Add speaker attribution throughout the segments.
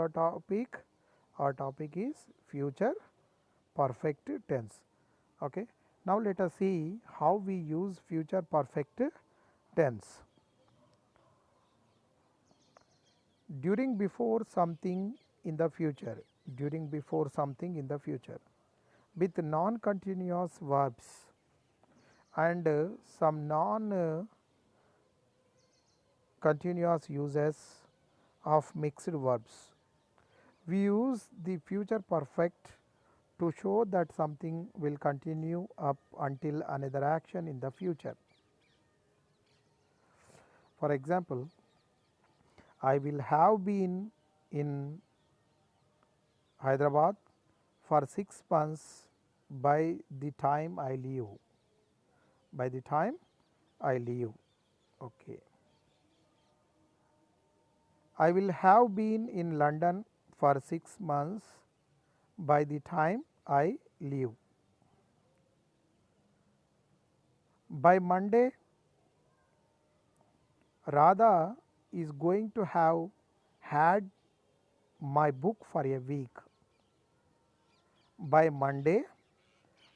Speaker 1: our topic? Our topic is future perfect tense. Okay. Now, let us see how we use future perfect tense. During before something in the future, during before something in the future, with non continuous verbs and some non continuous uses of mixed verbs. We use the future perfect to show that something will continue up until another action in the future. For example, I will have been in Hyderabad for 6 months by the time I leave. By the time I leave. Okay. I will have been in London for 6 months by the time I leave. By Monday, Radha is going to have had my book for a week. By Monday,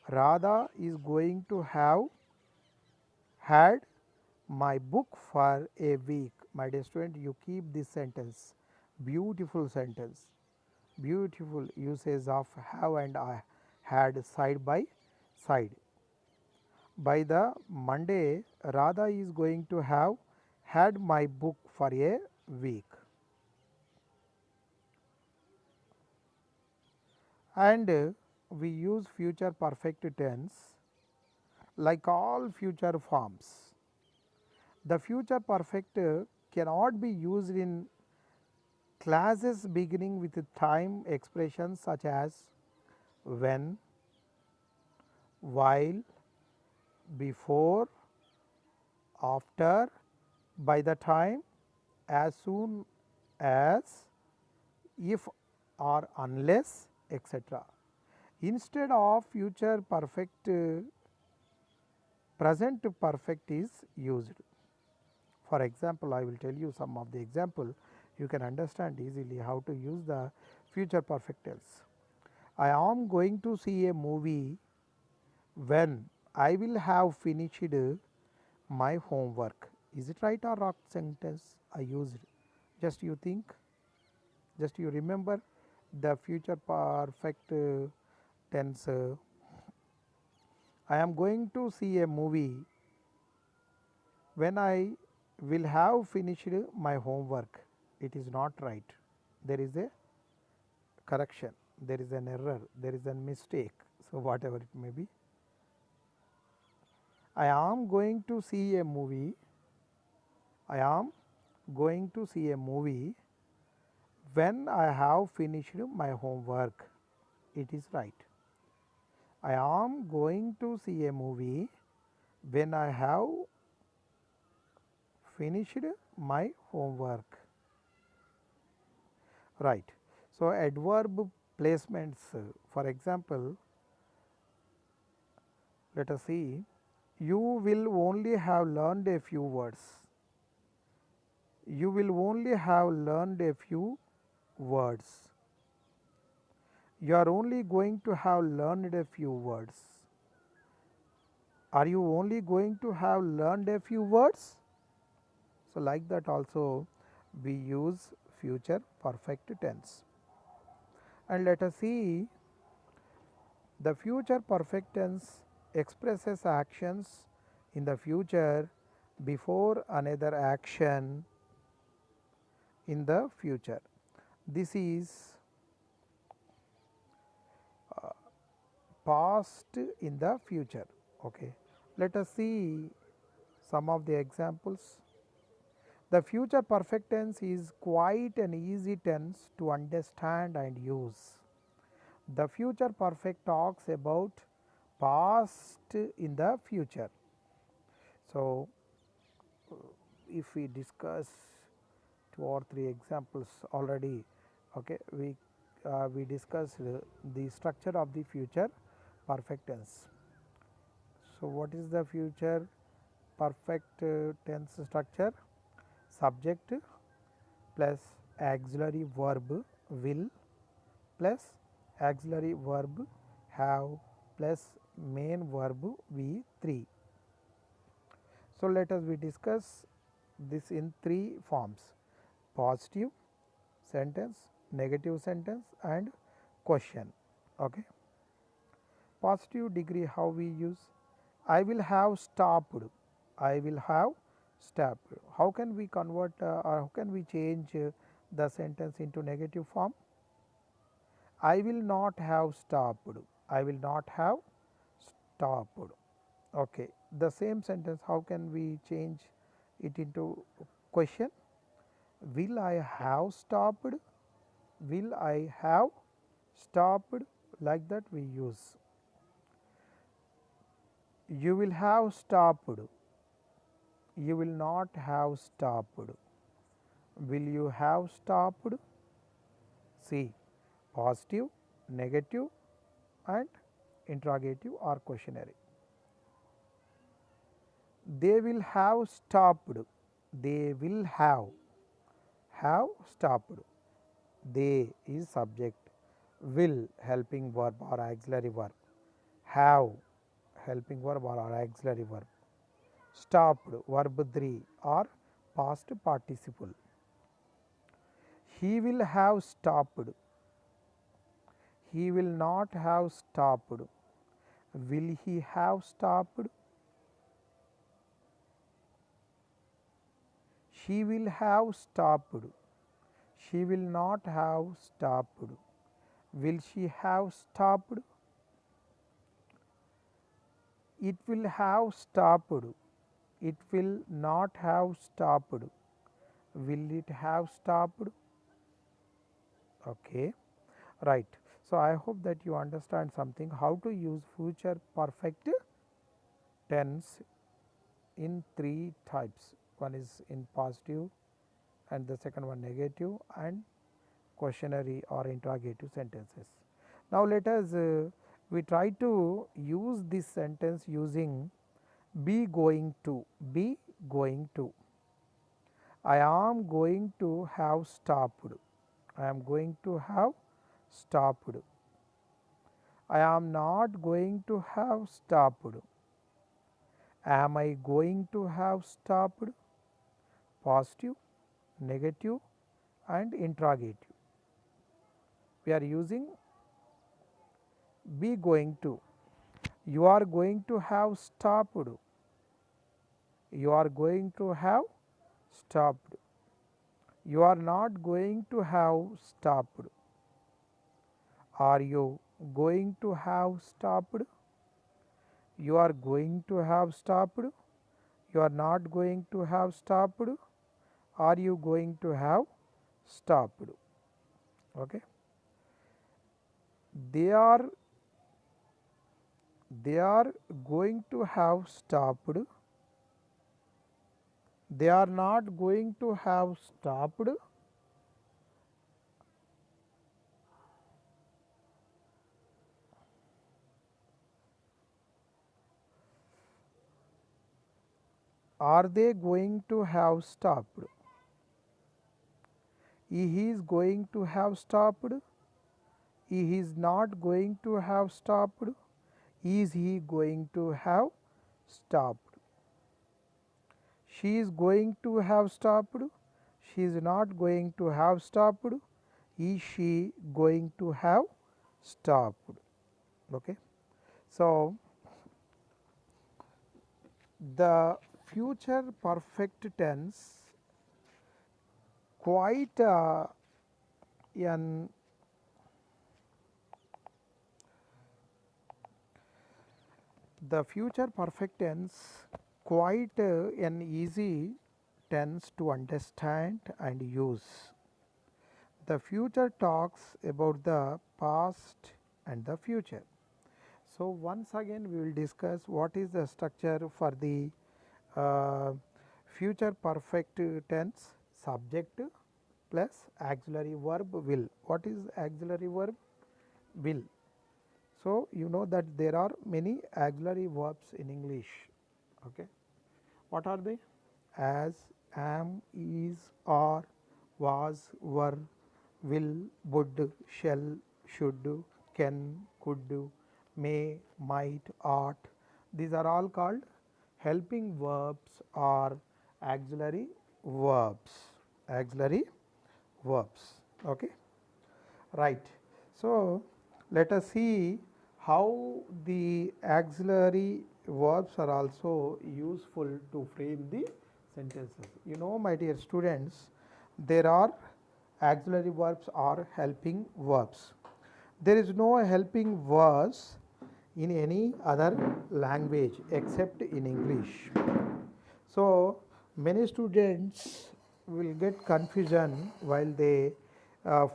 Speaker 1: Radha is going to have had my book for a week. My dear student, you keep this sentence, beautiful sentence, beautiful usage of have and I had side by side. By the Monday, Radha is going to have had my book for a week. And we use future perfect tense like all future forms. The future perfect cannot be used in classes beginning with time expressions such as when, while, before, after, by the time, as soon as, if or unless, etc. Instead of future perfect, present perfect is used. For example, I will tell you some of the example, you can understand easily how to use the future perfect tense. I am going to see a movie when I will have finished my homework. Is it right or wrong sentence I used? Just you think, just you remember the future perfect tense. I am going to see a movie when I will have finished my homework. It is not right. There is a correction, there is an error, there is a mistake. So, whatever it may be. I am going to see a movie. I am going to see a movie when I have finished my homework. It is right. I am going to see a movie when I have finished my homework. Right. So, adverb placements, for example, let us see, you will only have learned a few words. You will only have learned a few words. You are only going to have learned a few words. Are you only going to have learned a few words? So, like that also we use future perfect tense. And let us see, the future perfect tense expresses actions in the future before another action in the future. This is past in the future. Okay. Let us see some of the examples. The future perfect tense is quite an easy tense to understand and use. The future perfect talks about past in the future. So, if we discuss 2 or 3 examples already, okay, we discussed the structure of the future perfect tense. So, what is the future perfect tense structure? Subject plus auxiliary verb will plus auxiliary verb have plus main verb V3. So, let us we discuss this in three forms: positive sentence, negative sentence and question. Okay. Positive degree, how we use? I will have stopped. I will have stopped. How can we convert or how can we change the sentence into negative form? I will not have stopped. I will not have stopped. Okay. The same sentence, how can we change it into question? Will I have stopped? Will I have stopped? Like that we use. You will have stopped. You will not have stopped. Will you have stopped? See, positive, negative and interrogative or questionnaire. They will have stopped. They will have stopped. They is subject, will helping verb or auxiliary verb, have helping verb or auxiliary verb, stopped verb 3 or past participle. He will have stopped. He will not have stopped. Will he have stopped? She will have stopped. She will not have stopped. Will she have stopped? It will have stopped. It will not have stopped. Will it have stopped? Okay, right. So, I hope that you understand something how to use future perfect tense in three types. One is in positive and the second one negative and questionnaire or interrogative sentences. Now, let us we try to use this sentence using be going to. Be going to. I am going to have stopped. I am going to have stopped. I am not going to have stopped. Am I going to have stopped? Positive, negative and interrogative. We are using be going to. You are going to have stopped. You are going to have stopped. You are not going to have stopped. Are you going to have stopped? You are going to have stopped. You are not going to have stopped. Are you going to have stopped? Okay. They are going to have stopped. They are not going to have stopped. Are they going to have stopped? He is going to have stopped. He is not going to have stopped. Is he going to have stopped? She is going to have stopped. She is not going to have stopped. Is she going to have stopped? Okay. So, the future perfect tense quite an the future perfect tense quite an easy tense to understand and use. The future talks about the past and the future. So, once again we will discuss what is the structure for the uh, future perfect tense: subject plus auxiliary verb will. What is auxiliary verb? Will. So, you know that there are many auxiliary verbs in English. Okay. What are they? As, am, is, are, was, were, will, would, shall, should, can, could, may, might, ought. These are all called helping verbs or auxiliary verbs. Auxiliary verbs. Okay. Right. So, let us see how the auxiliary verbs are also useful to frame the sentences. You know, my dear students, there are auxiliary verbs or helping verbs. There is no helping verbs in any other language except in English. So, many students will get confusion while they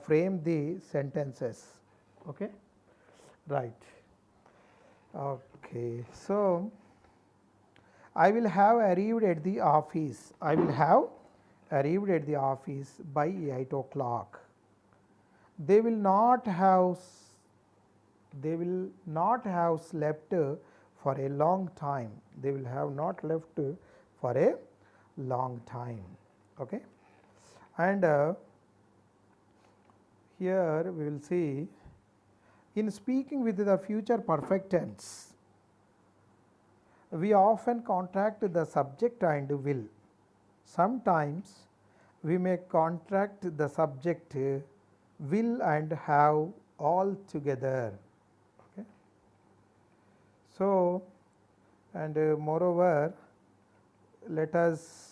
Speaker 1: frame the sentences. Okay, right. Okay, so I will have arrived at the office. I will have arrived at the office by 8 o'clock. They will not have they will not have slept for a long time. They will have not left for a long time. Okay, and here we will see, in speaking with the future perfect tense, we often contract the subject and will. Sometimes we may contract the subject, will and have all together. Okay. So, and moreover, let us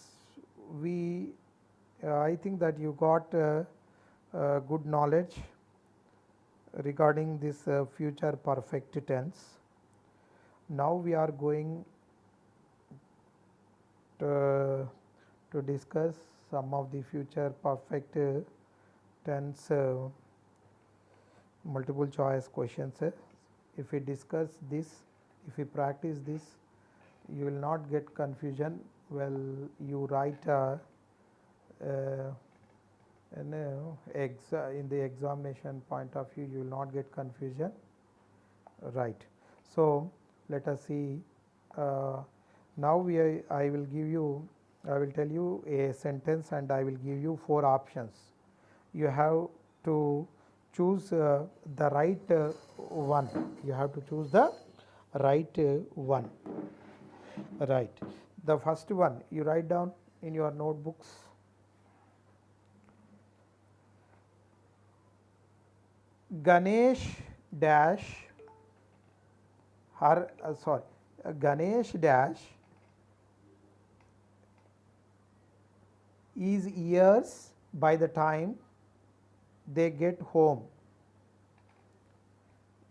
Speaker 1: I think that you got good knowledge regarding this future perfect tense. Now we are going to discuss some of the future perfect tense multiple choice questions. If we discuss this, if we practice this, you will not get confusion. Well, you write in the examination point of view, you will not get confusion, right. So, let us see, now I will give you, I will tell you a sentence and I will give you 4 options. You have to choose the right one. You have to choose the right one. Right. The first one you write down in your notebooks. Ganesh dash Ganesh dash is years by the time they get home.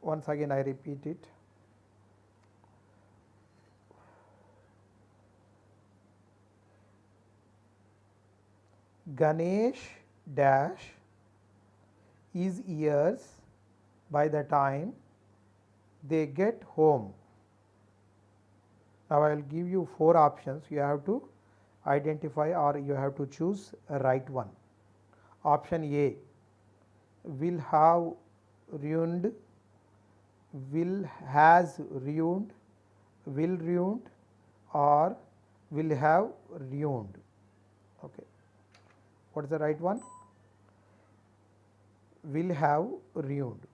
Speaker 1: Once again I repeat it. Ganesh dash is years by the time they get home. Now I will give you 4 options. You have to identify or you have to choose a right one. Option A, will have ruined, will has ruined, will ruined, or will have ruined. Okay. What is the right one? Will have ruined.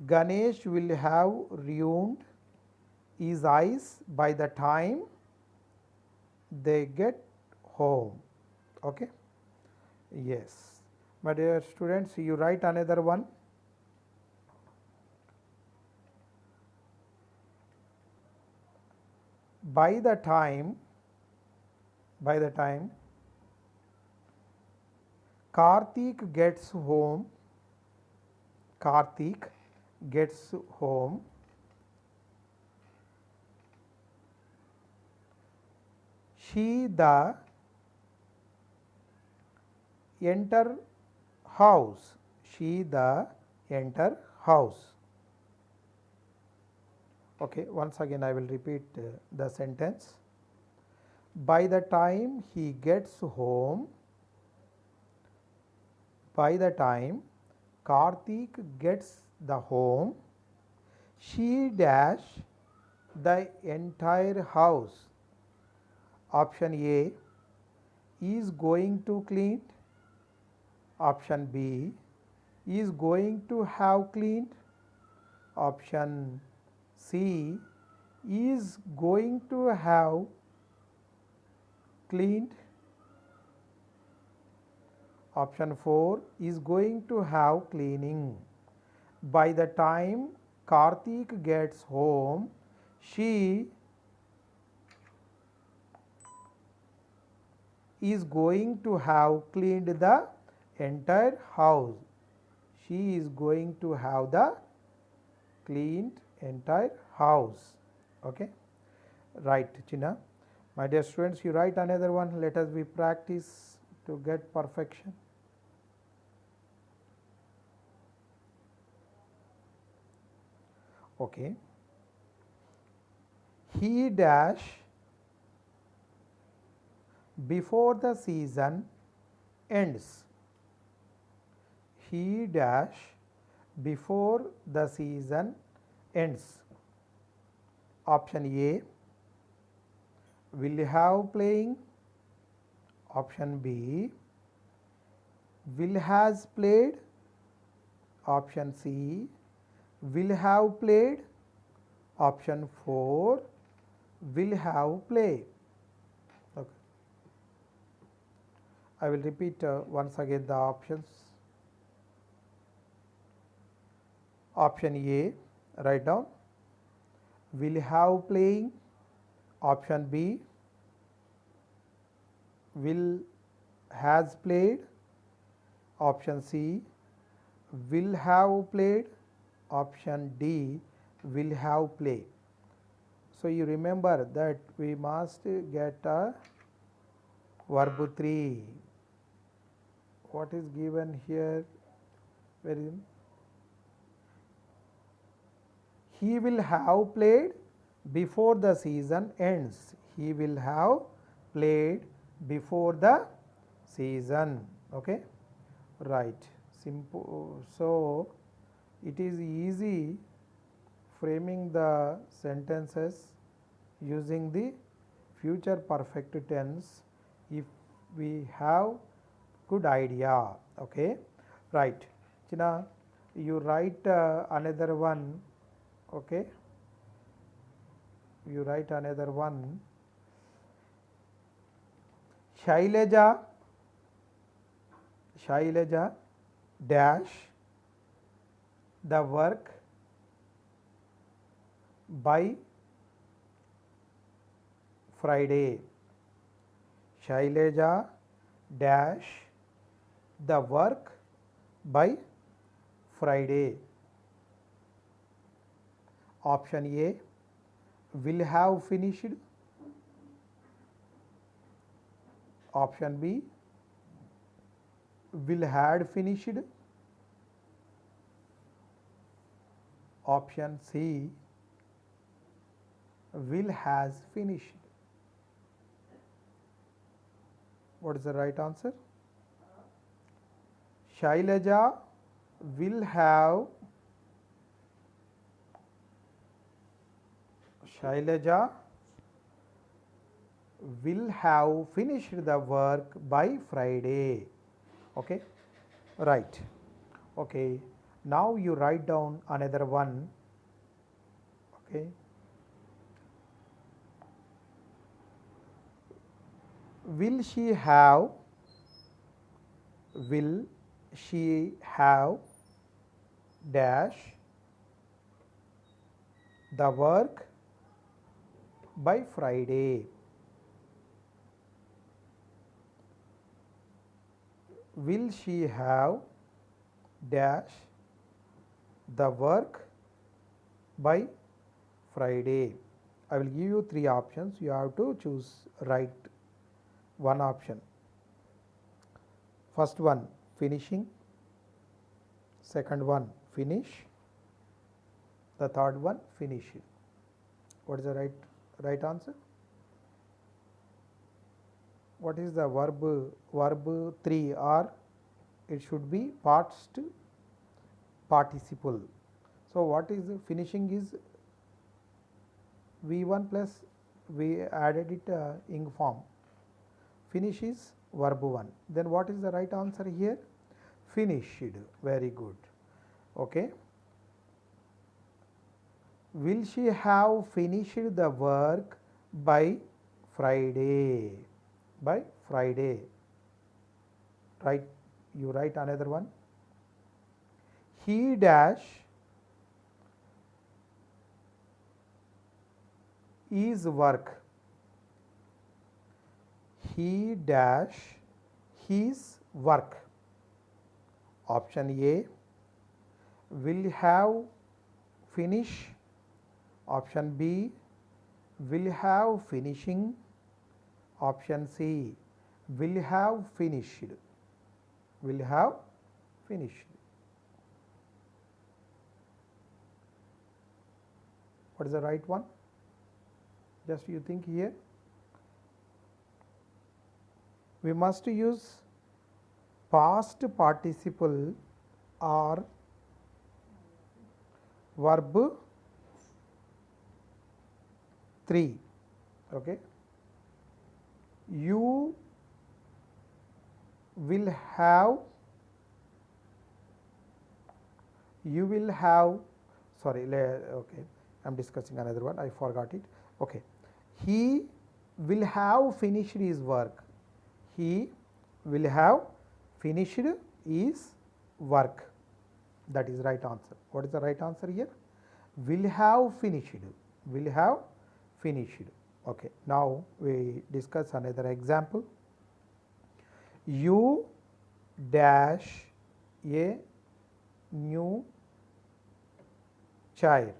Speaker 1: Ganesh will have ruined his eyes by the time they get home. Okay. Yes. My dear students, you write another one. By the time Karthik gets home, she the enter house, Okay, once again I will repeat the sentence. By the time he gets home, by the time Karthik gets the home, she dash the entire house. Option A is going to clean. Option B, is going to have cleaned. Option C, is going to have cleaned. Option 4, is going to have cleaning. By the time Karthik gets home, she is going to have cleaned the entire house. She is going to have the cleaned entire house. Okay. Right, China. My dear students, you write another one. Let us be practice to get perfection. Okay. He dash before the season ends. He dash before the season ends. Option A, will have playing. Option B, will has played. Option C, will have played. Option 4, will have played. Okay. I will repeat once again the options. Option A, write down, will have playing. Option B, will has played. Option C, will have played. Option D, will have played. So, you remember that we must get a verb 3. What is given here? Where is it? He will have played before the season ends. He will have played before the season. Okay, right. Simple. So, it is easy framing the sentences using the future perfect tense if we have good idea. Okay, right. China, you write another one. Okay, you write another one. Shailaja dash the work by Friday. Shailaja dash the work by Friday. Option A, will have finished. Option B, will had finished. Option C, will has finished. What is the right answer? Shailaja will have finished the work by Friday. Okay, right. Okay, now you write down another one. Okay, will she have dash the work by Friday. Will she have dash the work by Friday? I will give you 3 options. You have to choose right one option. First one, finishing. Second one, finish. The third one, finishing. What is the right answer? What is the verb 3, or it should be past participle. So, what is finishing is V1 plus we added it ing form. Finish is verb 1. Then what is the right answer here? finished. Very good. Okay. Will she have finished the work by Friday? By Friday. Right. You write another one. He dash is work. He dash his work. Option A will have finish. Option B will have finishing. Option C will have finished. Will have finished. What is the right one? Just you think here. We must use past participle or verb 3. Okay. You will have, sorry, okay, I am discussing another one, I forgot it. Okay. He will have finished his work. He will have finished his work. That is right answer. What is the right answer here? Will have finished. Will have finished. Okay. Now we discuss another example. You dash a new chair.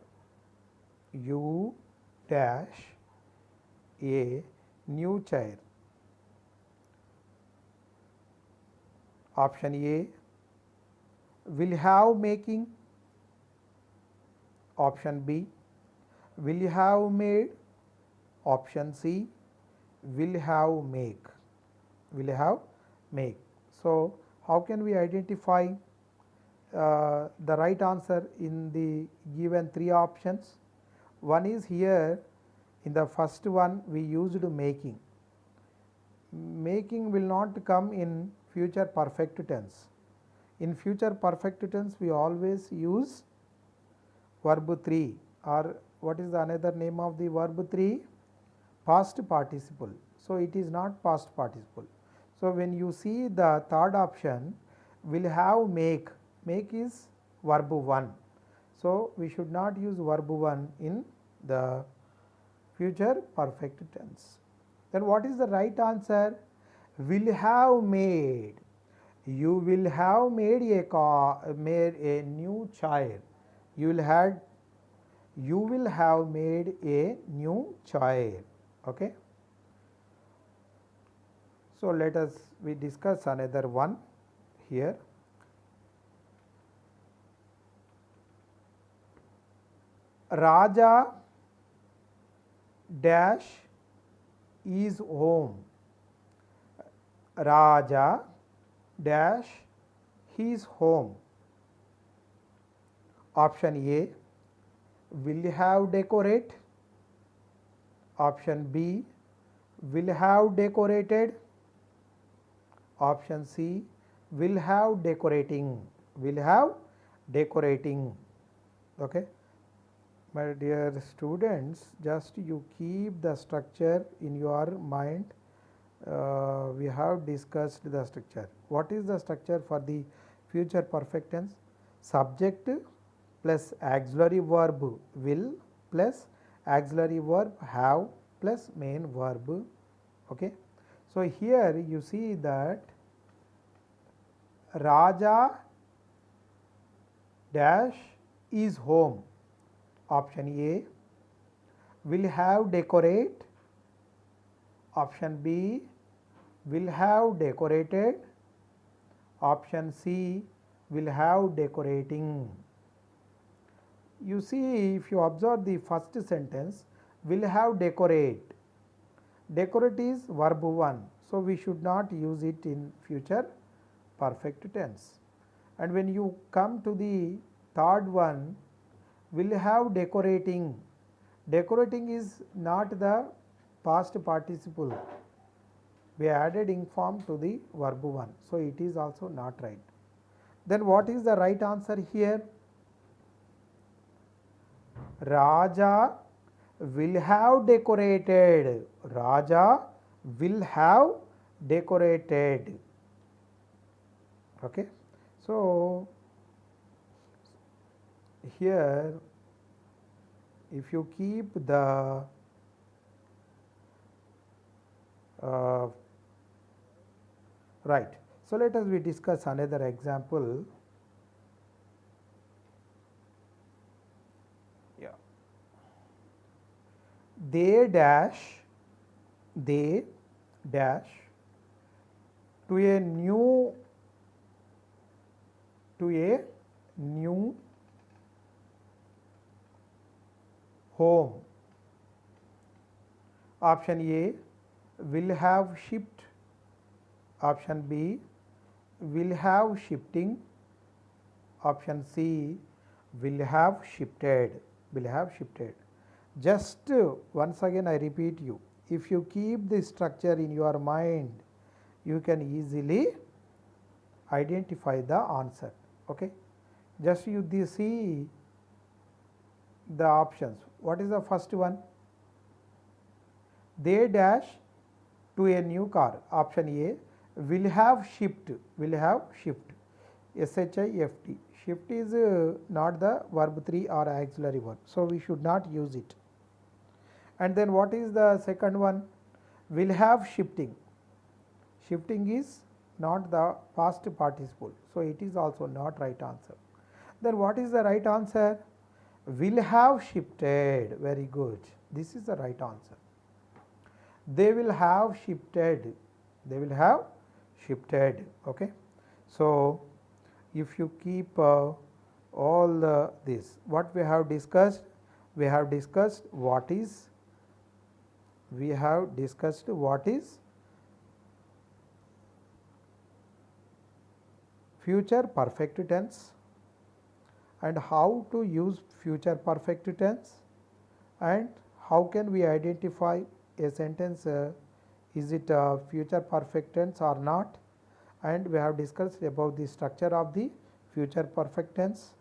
Speaker 1: You dash a new chair. Option A will have making. Option B will have made. Option C will have make. Will have make. So, how can we identify the right answer in the given 3 options? One is here, in the first one we used making. Making will not come in future perfect tense. In future perfect tense we always use verb 3, or what is the another name of the verb 3? Past participle. So, it is not past participle. So, when you see the third option, will have make. Make is verb 1. So, we should not use verb 1 in the future perfect tense. Then what is the right answer? Will have made. You will have made a new chair. You will have made a new chair. Okay. So, let us we discuss another one here. Raja dash is home. Raja dash his home. Option A will have decorate. Option B will have decorated. Option C will have decorating. Will have decorating. Okay. My dear students, just you keep the structure in your mind. We have discussed the structure. What is the structure for the future perfect tense? Subject plus auxiliary verb will plus auxiliary verb have plus main verb. Okay. So, here you see that Raja dash is home. Option A will have decorate. Option B will have decorated. Option C will have decorating. You see, if you observe the first sentence, will have decorate. Decorate is verb 1. So, we should not use it in future perfect tense. And when you come to the third one, will have decorating. Decorating is not the past participle. We added ing form to the verb 1. So, it is also not right. Then what is the right answer here? Raja will have decorated. Raja will have decorated. Okay. So, here if you keep the right. So, let us we discuss another example. Yeah. They dash to a new home. Option A will have shipped. Option B will have shifting. Option C will have shifted. Just once again I repeat you, if you keep this structure in your mind, you can easily identify the answer. Okay. Just you see the options. What is the first one? They dash to a new car. Option A will have shift. SHIFT. Shift is not the verb 3 or auxiliary verb. So, we should not use it. And then what is the second one? Will have shifting. Shifting is not the past participle. So, it is also not right answer. Then what is the right answer? Will have shifted. Very good. This is the right answer. They will have shifted. Okay. So, if you keep all this, what we have discussed? We have discussed what is future perfect tense and how to use future perfect tense, and how can we identify a sentence is it a future perfect tense or not, and we have discussed about the structure of the future perfect tense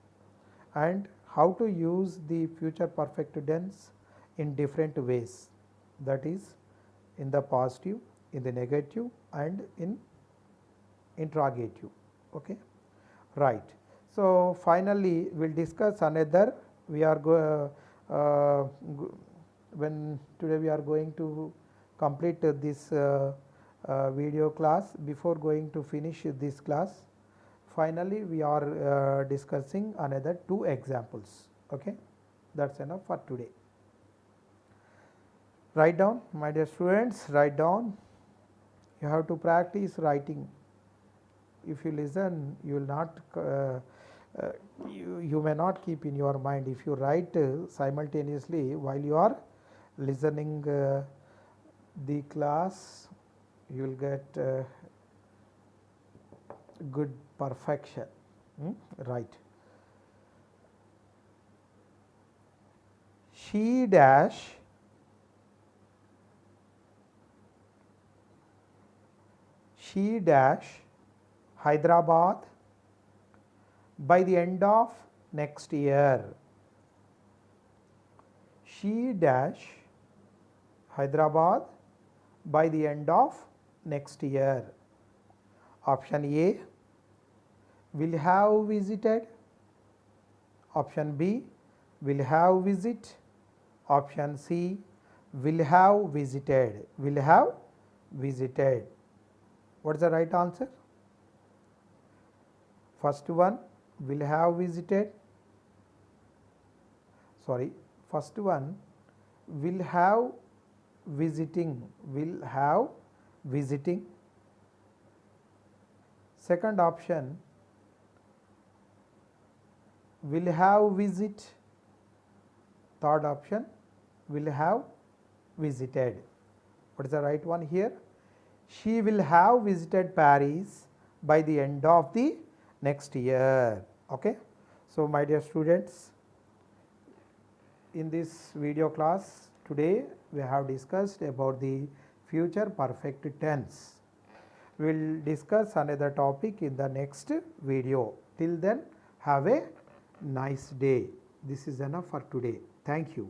Speaker 1: and how to use the future perfect tense in different ways, that is in the positive, in the negative and in interrogative. Okay. Right. So, finally, we will discuss another, we are when today we are going to complete this video class. Before going to finish this class, finally we are discussing another 2 examples. Okay. That is enough for today. Write down, my dear students, write down. You have to practice writing. If you listen, you will not you may not keep in your mind. If you write simultaneously while you are listening the class, you will get good perfection. Right. She dash Hyderabad by the end of next year. She dash Hyderabad by the end of next year. Option A will have visited. Option B will have visit. Option C will have visited. What is the right answer? First one will have visited. Sorry, first one will have visiting. Second option will have visit. Third option will have visited. What is the right one here? She will have visited Paris by the end of the next year. Okay. So, my dear students, in this video class today we have discussed about the future perfect tense. We will discuss another topic in the next video. Till then, have a nice day. This is enough for today. Thank you.